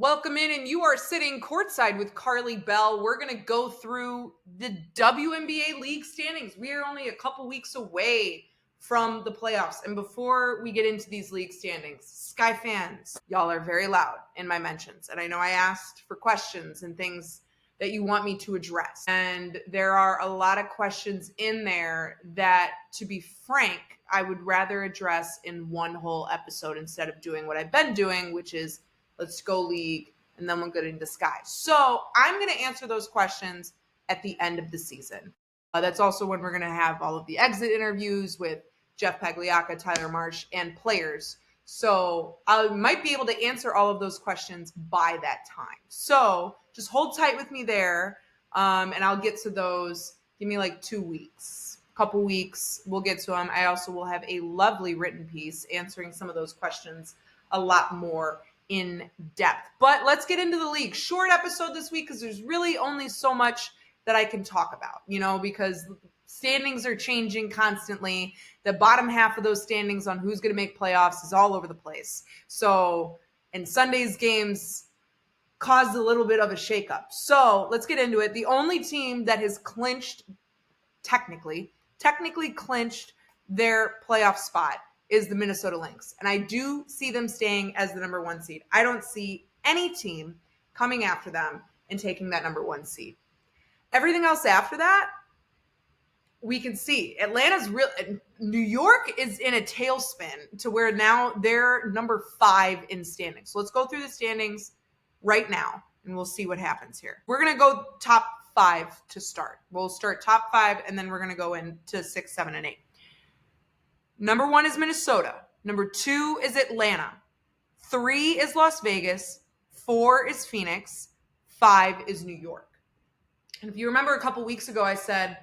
Welcome in, and you are sitting courtside with Karli Bell. We're going to go through the WNBA league standings. We are only a couple weeks away from the playoffs. And before we get into these league standings, Sky fans, y'all are very loud in my mentions. And I know I asked for questions and things that you want me to address. And there are a lot of questions in there that, to be frank, I would rather address in one whole episode instead of doing what I've been doing, which is let's go league, and then we'll get into Sky. So I'm going to answer those questions at the end of the season. That's also when we're going to have all of the exit interviews with Jeff Pagliacca, Tyler Marsh, and players. So I might be able to answer all of those questions by that time. So just hold tight with me there, and I'll get to those. Give me like 2 weeks. Couple weeks, we'll get to them. I also will have a lovely written piece answering some of those questions a lot more in depth. But let's get into the league. Short episode this week because there's really only so much that I can talk about, because standings are changing constantly. The bottom half of those standings on who's going to make playoffs is all over the place. So, and Sunday's games caused a little bit of a shakeup. So let's get into it. The only team that has technically clinched their playoff spot is the Minnesota Lynx. And I do see them staying as the number 1 seed. I don't see any team coming after them and taking that number 1 seed. Everything else after that, we can see. New York is in a tailspin to where now they're number 5 in standings. So let's go through the standings right now, and we'll see what happens here. We're going to go top 5 to start. We'll start top 5, and then we're going to go into 6, 7, and 8. Number 1 is Minnesota. Number 2 is Atlanta. 3 is Las Vegas. 4 is Phoenix. 5 is New York. And if you remember a couple weeks ago, I said,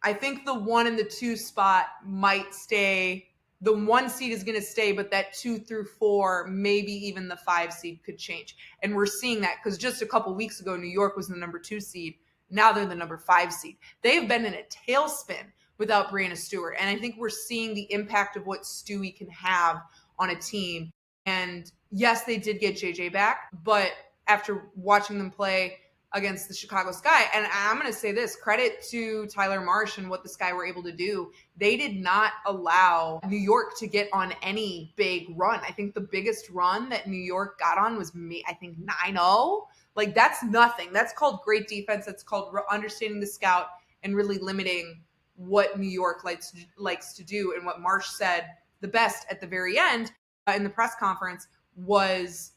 I think the 1 and the 2 spot might stay. The 1 seed is going to stay, but that 2 through 4, maybe even the 5 seed could change. And we're seeing that because just a couple weeks ago, New York was the number 2 seed. Now they're the number 5 seed. They've been in a tailspin without Breanna Stewart. And I think we're seeing the impact of what Stewie can have on a team. And yes, they did get JJ back, but after watching them play against the Chicago Sky, and I'm going to say this, credit to Tyler Marsh and what the Sky were able to do. They did not allow New York to get on any big run. I think the biggest run that New York got on was 9-0. Like, that's nothing. That's called great defense. That's called understanding the scout and really limiting what New York likes to do. And what Marsh said the best at the very end in the press conference was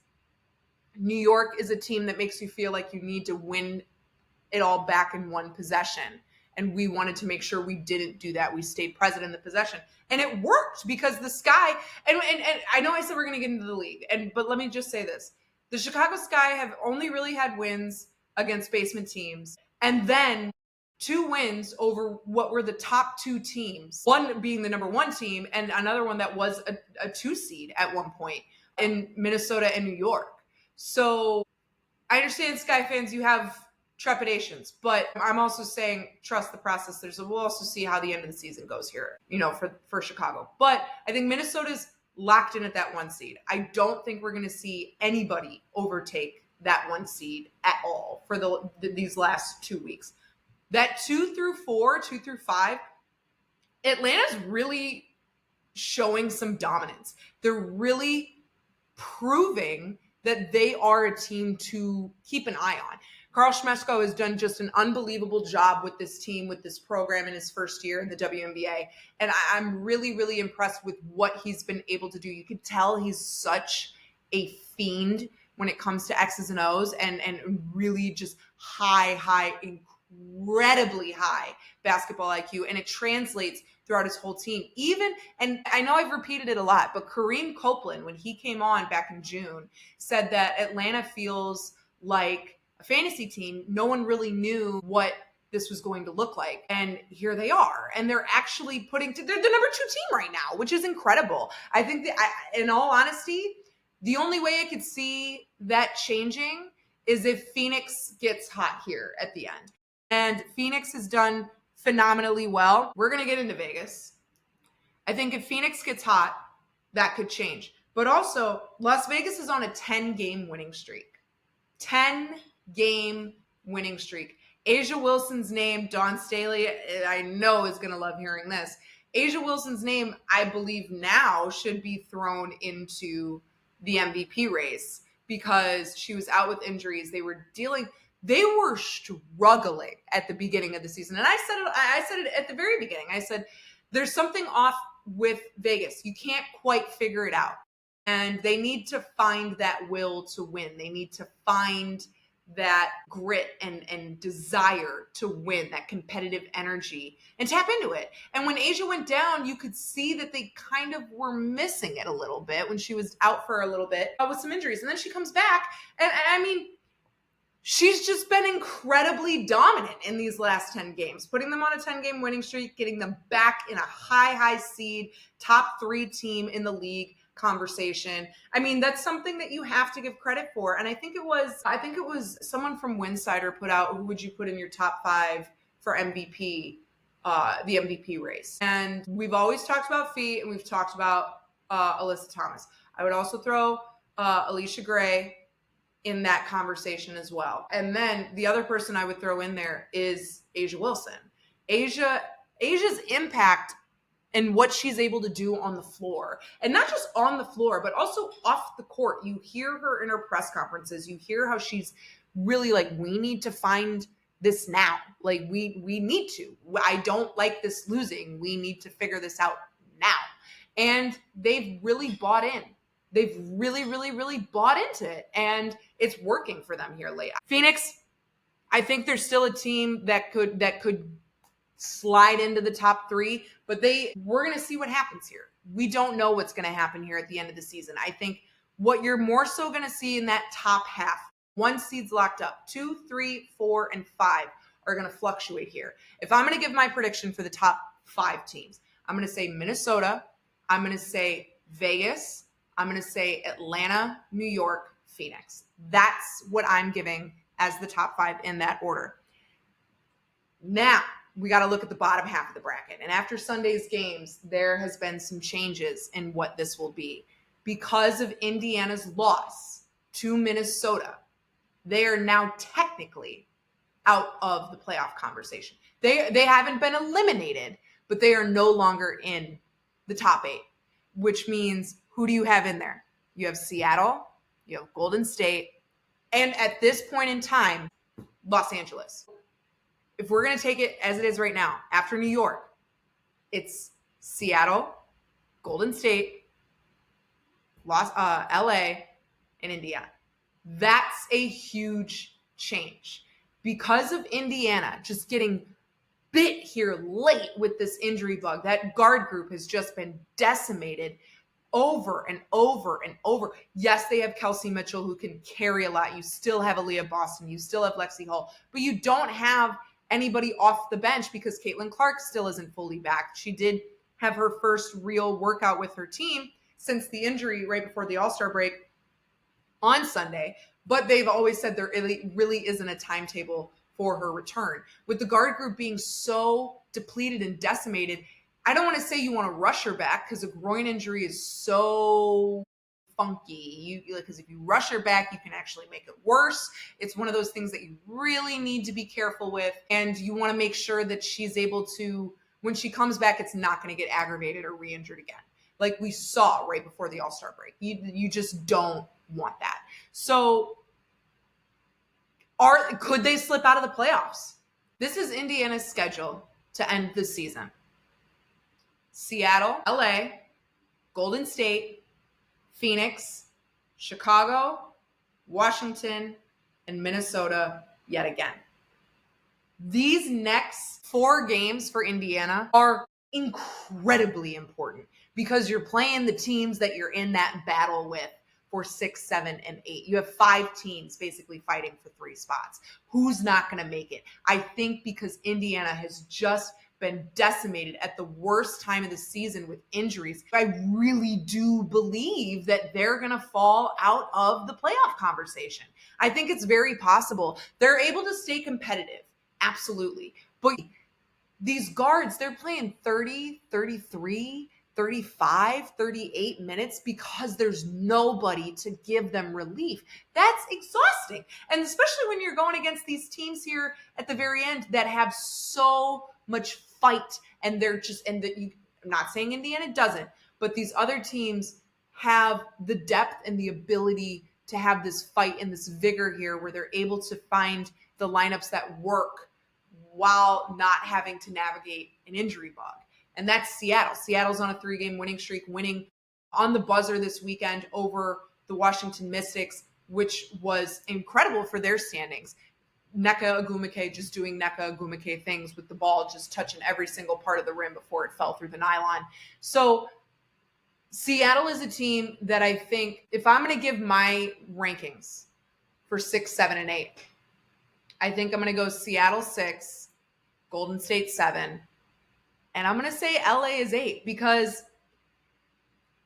New York is a team that makes you feel like you need to win it all back in one possession. And we wanted to make sure we didn't do that. We stayed present in the possession. And it worked because the Sky, and I know I said we're going to get into the league, but let me just say this. The Chicago Sky have only really had wins against basement teams. And then 2 wins over what were the top 2 teams, one being the number 1 team and another one that was a 2 seed at one point in Minnesota and New York. So I understand, Sky fans, you have trepidations, but I'm also saying trust the process. We'll also see how the end of the season goes here, for Chicago. But I think Minnesota's locked in at that 1 seed. I don't think we're going to see anybody overtake that 1 seed at all for these last 2 weeks. That 2 through 4, 2 through 5, Atlanta's really showing some dominance. They're really proving that they are a team to keep an eye on. Carl Schmesko has done just an unbelievable job with this team, with this program in his first year in the WNBA. And I'm really, really impressed with what he's been able to do. You could tell he's such a fiend when it comes to X's and O's and really just high, incredibly high basketball IQ, and it translates throughout his whole team. And I know I've repeated it a lot, but Kareem Copeland, when he came on back in June, said that Atlanta feels like a fantasy team. No one really knew what this was going to look like. And here they are. And they're actually they're the number 2 team right now, which is incredible. I think in all honesty, the only way I could see that changing is if Phoenix gets hot here at the end. And Phoenix has done phenomenally well. We're going to get into Vegas. I think if Phoenix gets hot, that could change. But also, Las Vegas is on a 10-game winning streak. 10-game winning streak. Asia Wilson's name, Dawn Staley, I know is going to love hearing this. Asia Wilson's name, I believe now, should be thrown into the MVP race because she was out with injuries. They were struggling at the beginning of the season. And I said it at the very beginning. I said, there's something off with Vegas. You can't quite figure it out. And they need to find that will to win. They need to find that grit and desire to win, that competitive energy, and tap into it. And when Asia went down, you could see that they kind of were missing it a little bit when she was out for a little bit with some injuries. And then she comes back, and I mean, she's just been incredibly dominant in these last 10 games, putting them on a 10-game winning streak, getting them back in a high seed, top 3 team in the league conversation. I mean, that's something that you have to give credit for. And I think it was someone from Winsider put out, who would you put in your top 5 for MVP, the MVP race? And we've always talked about Fee, and we've talked about Alyssa Thomas. I would also throw Alicia Gray in that conversation as well. And then the other person I would throw in there is Asia Wilson. Asia's impact and what she's able to do on the floor, and not just on the floor, but also off the court. You hear her in her press conferences. You hear how she's really like, we need to find this now. Like we need to. I don't like this losing. We need to figure this out now. And they've really bought in. They've really bought into it, and it's working for them here late. Phoenix, I think there's still a team that could slide into the top 3, but we're going to see what happens here. We don't know what's going to happen here at the end of the season. I think what you're more so going to see in that top half, 1 seed's locked up, 2, 3, 4, and 5 are going to fluctuate here. If I'm going to give my prediction for the top 5 teams, I'm going to say Minnesota, I'm going to say Vegas, I'm going to say Atlanta, New York, Phoenix. That's what I'm giving as the top 5 in that order. Now, we got to look at the bottom half of the bracket. And after Sunday's games, there has been some changes in what this will be. Because of Indiana's loss to Minnesota, they are now technically out of the playoff conversation. They haven't been eliminated, but they are no longer in the top 8, which means, who do you have in there? You have Seattle, you have Golden State, and at this point in time, Los Angeles. If we're going to take it as it is right now, after New York, it's Seattle, Golden State, LA, and Indiana. That's a huge change. Because of Indiana just getting bit here late with this injury bug, that guard group has just been decimated over and over and over. Yes, they have Kelsey Mitchell, who can carry a lot. You still have Aaliyah Boston. You still have Lexi Hull. But you don't have anybody off the bench because Caitlin Clark still isn't fully back. She did have her first real workout with her team since the injury right before the All-Star break on Sunday. But they've always said there really isn't a timetable for her return. With the guard group being so depleted and decimated, I don't want to say you want to rush her back because a groin injury is so funky. Because if you rush her back, you can actually make it worse. It's one of those things that you really need to be careful with. And you want to make sure that she's able to, when she comes back, it's not going to get aggravated or re-injured again. Like we saw right before the All-Star break. You just don't want that. So could they slip out of the playoffs? This is Indiana's schedule to end the season. Seattle, LA, Golden State, Phoenix, Chicago, Washington, and Minnesota yet again. These next 4 games for Indiana are incredibly important because you're playing the teams that you're in that battle with for 6, 7, and 8. You have 5 teams basically fighting for 3 spots. Who's not going to make it? I think because Indiana has just been decimated at the worst time of the season with injuries, I really do believe that they're going to fall out of the playoff conversation. I think it's very possible. They're able to stay competitive. Absolutely. But these guards, they're playing 30, 33, 35, 38 minutes because there's nobody to give them relief. That's exhausting. And especially when you're going against these teams here at the very end that have so much fight, and they're just, and that you, I'm not saying Indiana doesn't, but these other teams have the depth and the ability to have this fight and this vigor here where they're able to find the lineups that work while not having to navigate an injury bug. And that's Seattle. Seattle's on a 3-game winning streak, winning on the buzzer this weekend over the Washington Mystics, which was incredible for their standings. Nneka Ogwumike just doing Nneka Ogwumike things with the ball, just touching every single part of the rim before it fell through the nylon. So Seattle is a team that I think, if I'm going to give my rankings for 6, 7, and 8, I think I'm going to go Seattle 6, Golden State 7, and I'm going to say LA is 8, because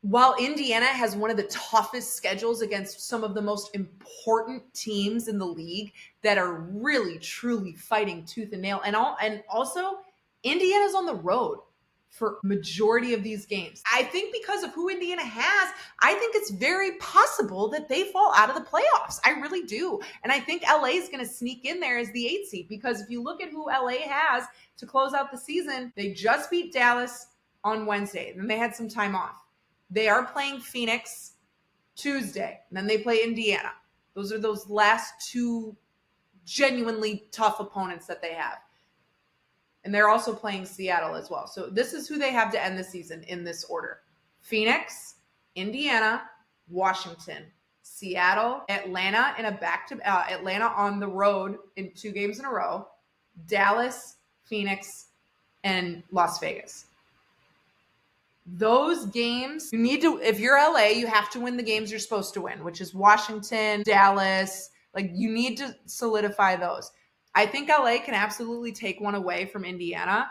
while Indiana has one of the toughest schedules against some of the most important teams in the league that are really, truly fighting tooth and nail, and also Indiana's on the road for majority of these games. I think because of who Indiana has, I think it's very possible that they fall out of the playoffs. I really do. And I think LA is going to sneak in there as the 8 seed, because if you look at who LA has to close out the season, they just beat Dallas on Wednesday. Then they had some time off. They are playing Phoenix Tuesday, and then they play Indiana. Those are those last 2 genuinely tough opponents that they have. And they're also playing Seattle as well. So this is who they have to end the season in this order: Phoenix, Indiana, Washington, Seattle, Atlanta in a Atlanta on the road in 2 games in a row, Dallas, Phoenix, and Las Vegas. Those games, you need to, if you're LA, you have to win the games you're supposed to win, which is Washington, Dallas. Like, you need to solidify those. I think LA can absolutely take one away from Indiana.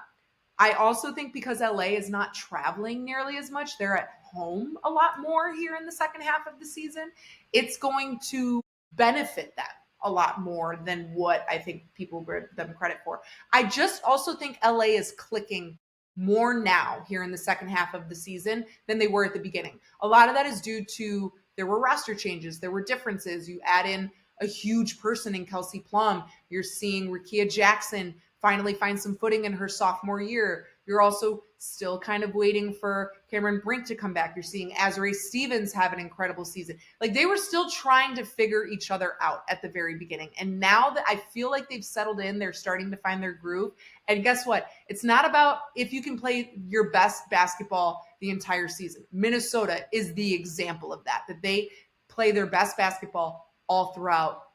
I also think because LA is not traveling nearly as much, they're at home a lot more here in the second half of the season. It's going to benefit them a lot more than what I think people give them credit for. I just also think LA is clicking more now here in the second half of the season than they were at the beginning. A lot of that is due to, there were roster changes, there were differences. You add in a huge person in Kelsey Plum. You're seeing Rickea Jackson finally find some footing in her sophomore year. You're also still kind of waiting for Cameron Brink to come back. You're seeing Azurá Stevens have an incredible season. Like, they were still trying to figure each other out at the very beginning. And now that I feel like they've settled in, they're starting to find their groove. And guess what? It's not about if you can play your best basketball the entire season. Minnesota is the example of that they play their best basketball all throughout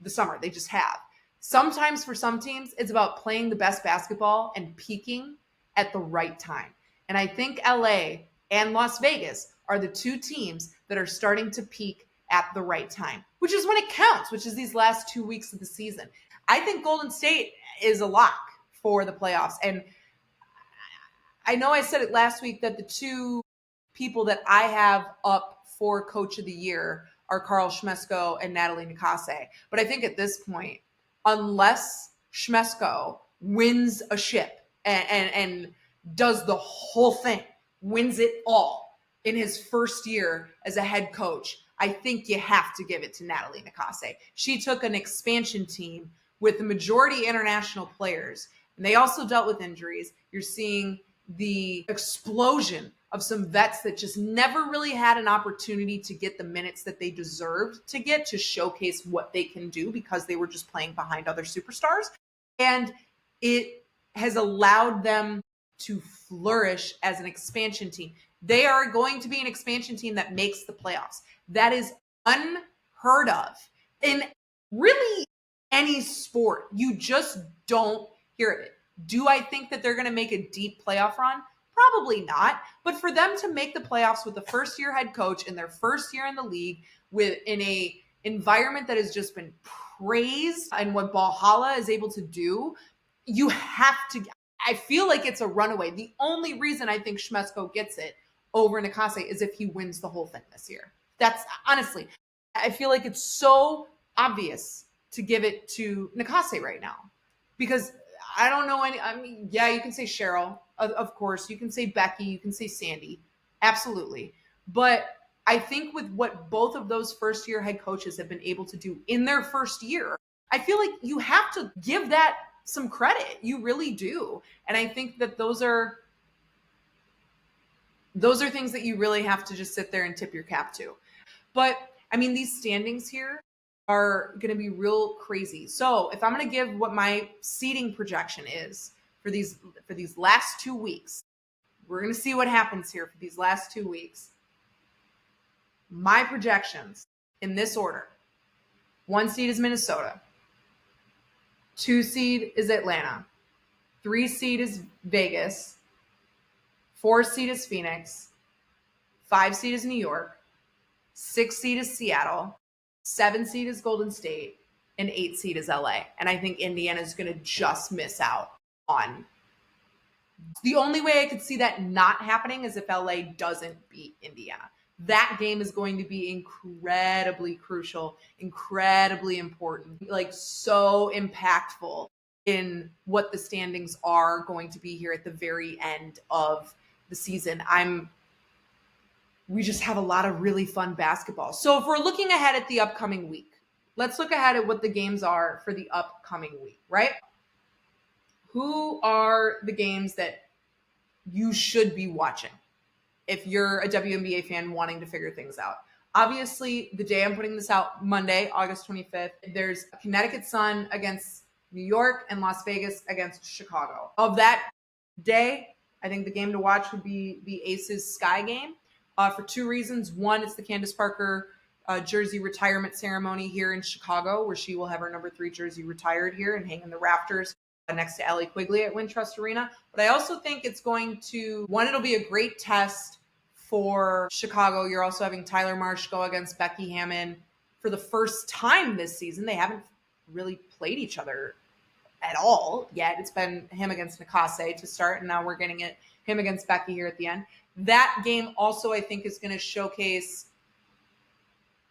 the summer. They just have. Sometimes for some teams, it's about playing the best basketball and peaking at the right time. And I think LA and Las Vegas are the 2 teams that are starting to peak at the right time, which is when it counts, which is these last 2 weeks of the season. I think Golden State is a lock for the playoffs. And I know I said it last week that the 2 people that I have up for Coach of the Year are Carl Schmesko and Natalie Nakase. But I think at this point, unless Schmesko wins a ship and does the whole thing, wins it all in his first year as a head coach, I think you have to give it to Natalie Nakase. She took an expansion team with the majority international players, and they also dealt with injuries. You're seeing the explosion of some vets that just never really had an opportunity to get the minutes that they deserved to get to showcase what they can do because they were just playing behind other superstars. And it has allowed them to flourish as an expansion team. They are going to be an expansion team that makes the playoffs. That is unheard of in really any sport. You just don't hear of it. Do I think that they're going to make a deep playoff run? Probably not. But for them to make the playoffs with the first-year head coach in their first year in the league, in a environment that has just been praised and what Valhalla is able to do, you have to. I feel like it's a runaway. The only reason I think Schmesko gets it over Nakase is if he wins the whole thing this year. That's honestly, I feel like it's so obvious to give it to Nakase right now because I don't know any. I mean, yeah, you can say Cheryl, of course. You can say Becky. You can say Sandy. Absolutely. But I think with what both of those first year head coaches have been able to do in their first year, I feel like you have to give that some credit. You really do. And I think that those are things that you really have to just sit there and tip your cap to. But I mean, these standings here are going to be real crazy. So if I'm going to give what my seeding projection is for these last 2 weeks, we're going to see what happens here for these last 2 weeks. My projections in this order: 1 seed is Minnesota, 2 seed is Atlanta, 3 seed is Vegas, 4 seed is Phoenix, 5 seed is New York, 6 seed is Seattle, 7 seed is Golden State, and 8 seed is LA. And I think Indiana is going to just miss out on. The only way I could see that not happening is if LA doesn't beat Indiana. That game is going to be incredibly crucial, incredibly important, like so impactful in what the standings are going to be here at the very end of the season. We just have a lot of really fun basketball. So if we're looking ahead at the upcoming week, let's look ahead at what the games are for the upcoming week, right? Who are the games that you should be watching if you're a WNBA fan wanting to figure things out? Obviously, the day I'm putting this out, Monday, August 25th, there's Connecticut Sun against New York and Las Vegas against Chicago. Of that day, I think the game to watch would be the Aces Sky game for two reasons. One, it's the Candace Parker jersey retirement ceremony here in Chicago, where she will have her number 3 jersey retired here and hang in the rafters next to Allie Quigley at Wintrust Arena. But I also think it's going to, one, it'll be a great test for Chicago. You're also having Tyler Marsh go against Becky Hammon for the first time this season. They haven't really played each other at all yet. It's been him against Nakase to start, and now we're getting him against Becky here at the end. That game also, I think, is going to showcase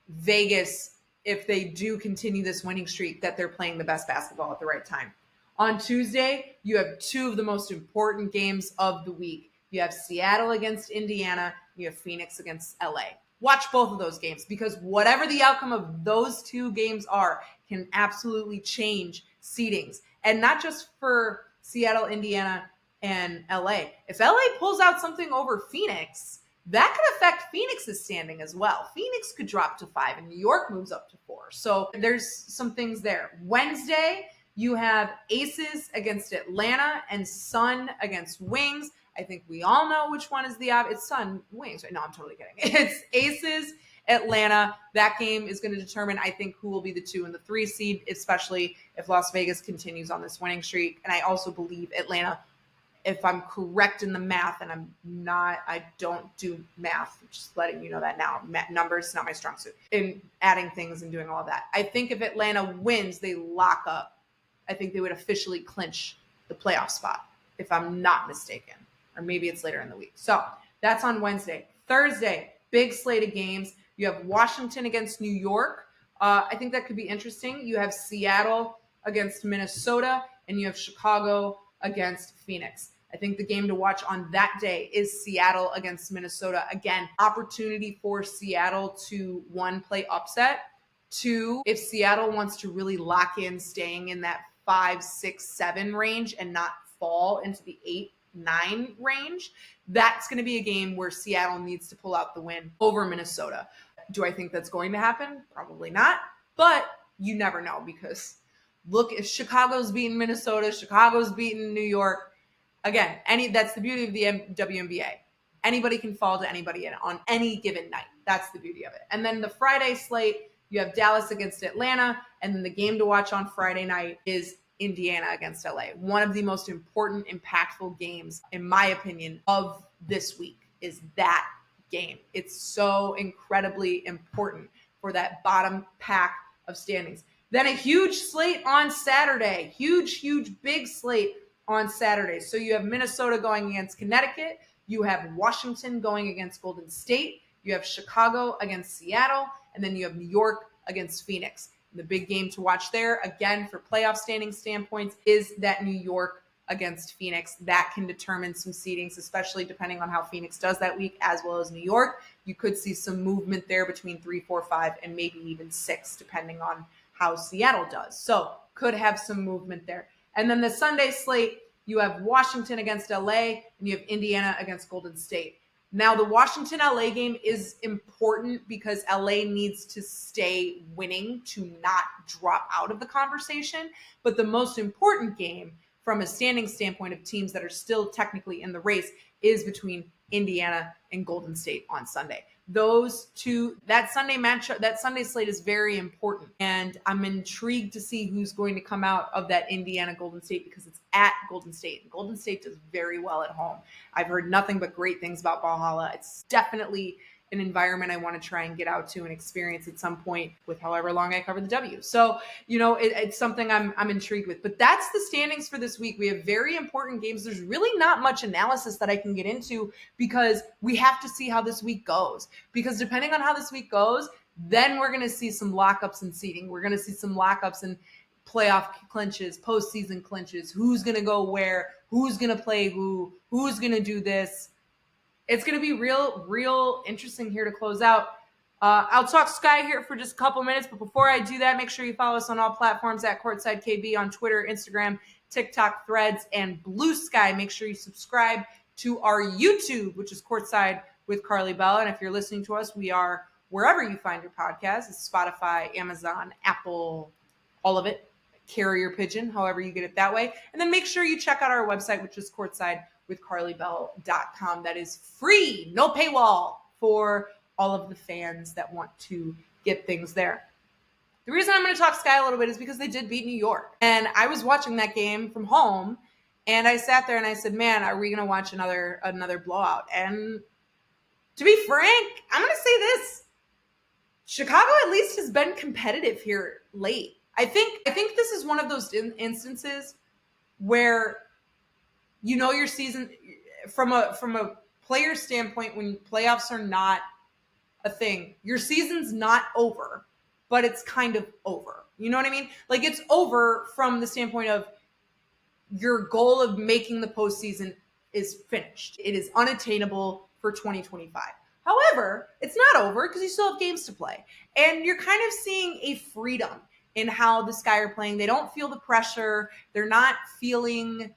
Vegas, if they do continue this winning streak, that they're playing the best basketball at the right time. On Tuesday, you have 2 of the most important games of the week. You have Seattle against Indiana. You have Phoenix against LA. Watch both of those games, because whatever the outcome of those 2 games are can absolutely change seedings. And not just for Seattle, Indiana, and LA. If LA pulls out something over Phoenix, that could affect Phoenix's standing as well. Phoenix could drop to 5 and New York moves up to 4. So there's some things there. Wednesday, you have Aces against Atlanta and Sun against Wings. I think we all know which one is it's Sun, Wings. Right? No, I'm totally kidding. It's Aces, Atlanta. That game is going to determine, I think, who will be the 2 and the 3 seed, especially if Las Vegas continues on this winning streak. And I also believe Atlanta, if I'm correct in the math, and I'm not, I don't do math, just letting you know that now. Numbers, not my strong suit. In adding things and doing all of that. I think if Atlanta wins, they lock up. I think they would officially clinch the playoff spot, if I'm not mistaken. Or maybe it's later in the week. So that's on Wednesday. Thursday, big slate of games. You have Washington against New York. I think that could be interesting. You have Seattle against Minnesota, and you have Chicago against Phoenix. I think the game to watch on that day is Seattle against Minnesota. Again, opportunity for Seattle to, 1, play upset. 2, if Seattle wants to really lock in staying in that 5, 6, 7 range and not fall into the 8, 9 range, that's going to be a game where Seattle needs to pull out the win over Minnesota. Do I think that's going to happen? Probably not, but you never know, because look, if Chicago's beating Minnesota, Chicago's beating New York, again, that's the beauty of the WNBA. Anybody can fall to anybody on any given night. That's the beauty of it. And then the Friday slate, you have Dallas against Atlanta, and then the game to watch on Friday night is Indiana against LA. One of the most important, impactful games, in my opinion, of this week is that game. It's so incredibly important for that bottom pack of standings. Then a huge slate on Saturday. Huge, big slate on Saturday. So you have Minnesota going against Connecticut. You have Washington going against Golden State. You have Chicago against Seattle. And then you have New York against Phoenix. The big game to watch there, again, for playoff standing standpoints, is that New York against Phoenix. That can determine some seedings, especially depending on how Phoenix does that week, as well as New York. You could see some movement there between 3, 4, 5, and maybe even 6, depending on how Seattle does. So could have some movement there. And then the Sunday slate, you have Washington against LA, and you have Indiana against Golden State. Now, the Washington-LA game is important because LA needs to stay winning to not drop out of the conversation. But the most important game from a standing standpoint of teams that are still technically in the race is between Indiana and Golden State on Sunday. Those two, that Sunday matchup, that Sunday slate is very important. And I'm intrigued to see who's going to come out of that Indiana Golden State because it's at Golden State. And Golden State does very well at home. I've heard nothing but great things about Valhalla. It's definitely an environment I want to try and get out to and experience at some point with however long I cover the W. So, it's something I'm intrigued with. But that's the standings for this week. We have very important games. There's really not much analysis that I can get into because we have to see how this week goes. Because depending on how this week goes, then we're going to see some lockups and seeding. We're going to see some lockups and playoff clinches, postseason clinches, who's going to go where, who's going to play who's going to do this. It's going to be real interesting here to close out. I'll talk Sky here for just a couple minutes, but before I do that, make sure you follow us on all platforms at Courtside KB on Twitter, Instagram, TikTok, Threads, and Blue Sky. Make sure you subscribe to our YouTube, which is Courtside with Karli Bell. And if you're listening to us, we are wherever you find your podcast. It's Spotify, Amazon, Apple, all of it, carrier pigeon, however you get it that way. And then make sure you check out our website, which is courtsidewithkarlibell.com. That is free, no paywall for all of the fans that want to get things there. The reason I'm going to talk Sky a little bit is because they did beat New York. And I was watching that game from home, and I sat there and I said, man, are we going to watch another blowout? And to be frank, I'm going to say this. Chicago at least has been competitive here late. I think this is one of those instances where your season from a player standpoint, when playoffs are not a thing, your season's not over, but it's kind of over. You know what I mean? Like, it's over from the standpoint of your goal of making the postseason is finished. It is unattainable for 2025. However, it's not over because you still have games to play. And you're kind of seeing a freedom in how the Sky are playing. They don't feel the pressure. They're not feeling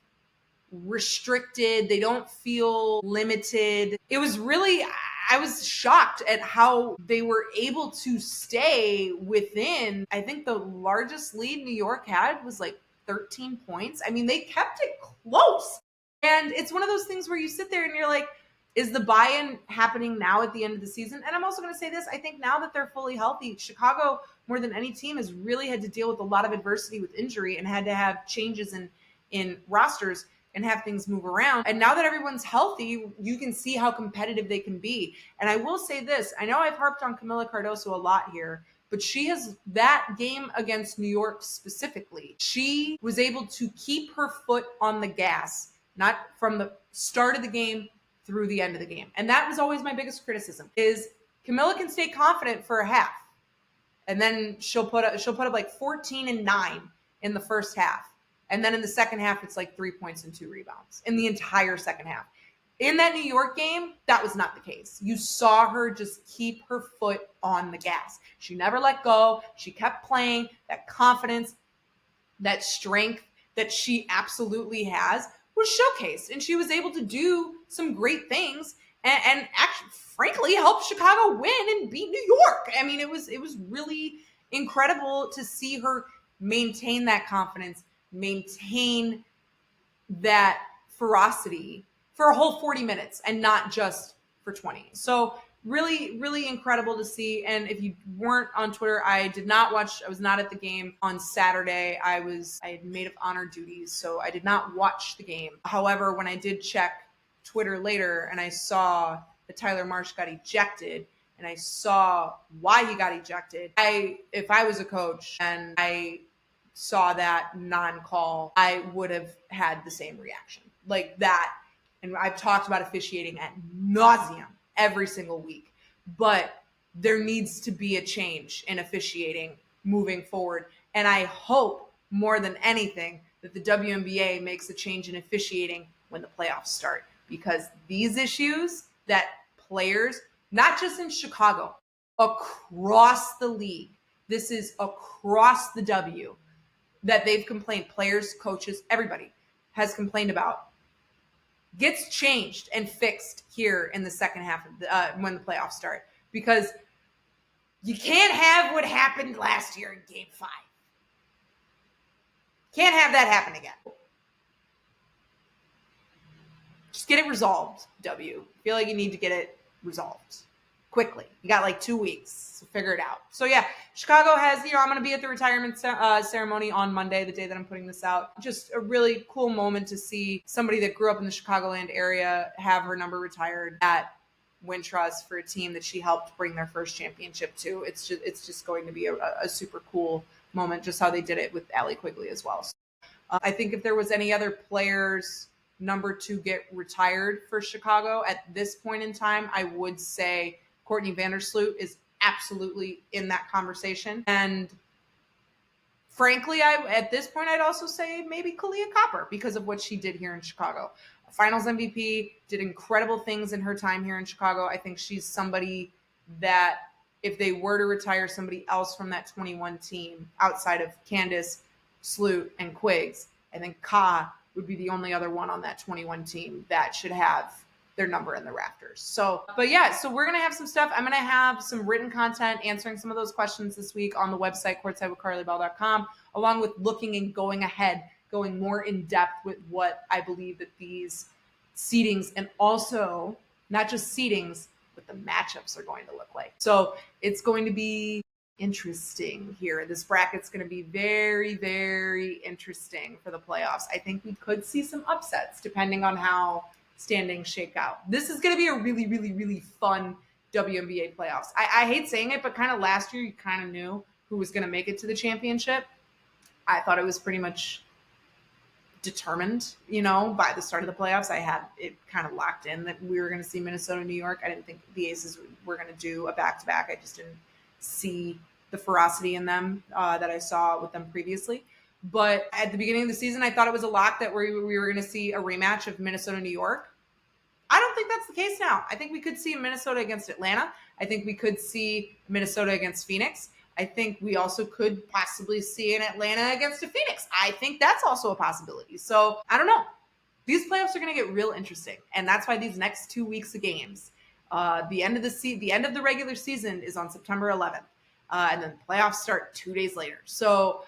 restricted. They don't feel limited. It was really, I was shocked at how they were able to stay within, I think the largest lead New York had was like 13 points. I mean, they kept it close. And it's one of those things where you sit there and you're like, is the buy-in happening now at the end of the season? And I'm also going to say this. I think now that they're fully healthy, Chicago, more than any team, has really had to deal with a lot of adversity with injury and had to have changes in rosters and have things move around. And now that everyone's healthy, you can see how competitive they can be. And I will say this. I know I've harped on Camila Cardoso a lot here, but she has, that game against New York specifically, she was able to keep her foot on the gas, not from the start of the game through the end of the game. And that was always my biggest criticism, is Camila can stay confident for a half. And then she'll put up like 14 and 9 in the first half. And then in the second half, it's like 3 points and 2 rebounds in the entire second half. In that New York game, that was not the case. You saw her just keep her foot on the gas. She never let go. She kept playing. That confidence, that strength that she absolutely has was showcased. And she was able to do some great things and actually, frankly, help Chicago win and beat New York. I mean, it was really incredible to see her maintain that confidence, maintain that ferocity for a whole 40 minutes and not just for 20. So really, really incredible to see. And if you weren't on Twitter, I was not at the game on Saturday. I had maid of honor duties, so I did not watch the game. However, when I did check Twitter later and I saw that Tyler Marsh got ejected and I saw why he got ejected, if I was a coach and I saw that non-call, I would have had the same reaction like that. And I've talked about officiating at nauseum every single week, but there needs to be a change in officiating moving forward. And I hope more than anything that the WNBA makes a change in officiating when the playoffs start, because these issues that players, not just in Chicago, across the league, this is across the W, that they've complained, players, coaches, everybody has complained about, gets changed and fixed here in the second half of when the playoffs start, because you can't have what happened last year in Game 5. Can't have that happen again. Just get it resolved, W. I feel like you need to get it resolved quickly. You got like 2 weeks to figure it out. So yeah, Chicago has, I'm going to be at the retirement ceremony on Monday, the day that I'm putting this out. Just a really cool moment to see somebody that grew up in the Chicagoland area have her number retired at Wintrust for a team that she helped bring their first championship to. It's just going to be a super cool moment, just how they did it with Allie Quigley as well. So, I think if there was any other players number 2 get retired for Chicago at this point in time, I would say Courtney Vandersloot is absolutely in that conversation. And frankly, at this point, I'd also say maybe Kalia Copper, because of what she did here in Chicago. Finals MVP, did incredible things in her time here in Chicago. I think she's somebody that if they were to retire somebody else from that 21 team outside of Candace, Sloot, and Quiggs, I think Ka would be the only other one on that 21 team that should have their number in the rafters. So we're going to have some stuff. I'm going to have some written content answering some of those questions this week on the website, courtsidewithkarlibell.com, along with looking and going ahead, going more in depth with what I believe that these seedings, and also not just seedings, but the matchups are going to look like. So it's going to be interesting here. This bracket's going to be very, very interesting for the playoffs. I think we could see some upsets depending on how standings shake out. This is going to be a really, really, really fun WNBA playoffs. I hate saying it, but kind of last year you kind of knew who was going to make it to the championship. I thought it was pretty much determined, by the start of the playoffs. I had it kind of locked in that we were going to see Minnesota, New York. I didn't think the Aces were going to do a back-to-back. I just didn't see the ferocity in them that I saw with them previously. But at the beginning of the season, I thought it was a lock that we were going to see a rematch of Minnesota, New York. I don't think that's the case now. I think we could see Minnesota against Atlanta. I think we could see Minnesota against Phoenix. I think we also could possibly see an Atlanta against a Phoenix. I think that's also a possibility. So I don't know. These playoffs are going to get real interesting. And that's why these next 2 weeks of games, the end of the regular season is on September 11th. And then the playoffs start 2 days later. So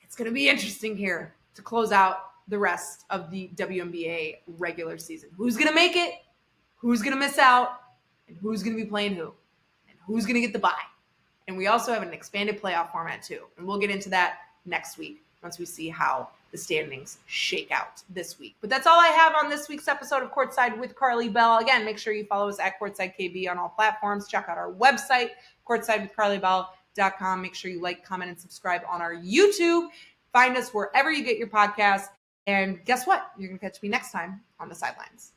it's going to be interesting here to close out the rest of the WNBA regular season. Who's going to make it? Who's going to miss out? And who's going to be playing who? And who's going to get the bye? And we also have an expanded playoff format too. And we'll get into that next week once we see how the standings shake out this week. But that's all I have on this week's episode of Courtside with Karli Bell. Again, make sure you follow us at CourtsideKB on all platforms. Check out our website, courtsidewithkarlibell.com. Make sure you like, comment, and subscribe on our YouTube. Find us wherever you get your podcasts. And guess what? You're going to catch me next time on the sidelines.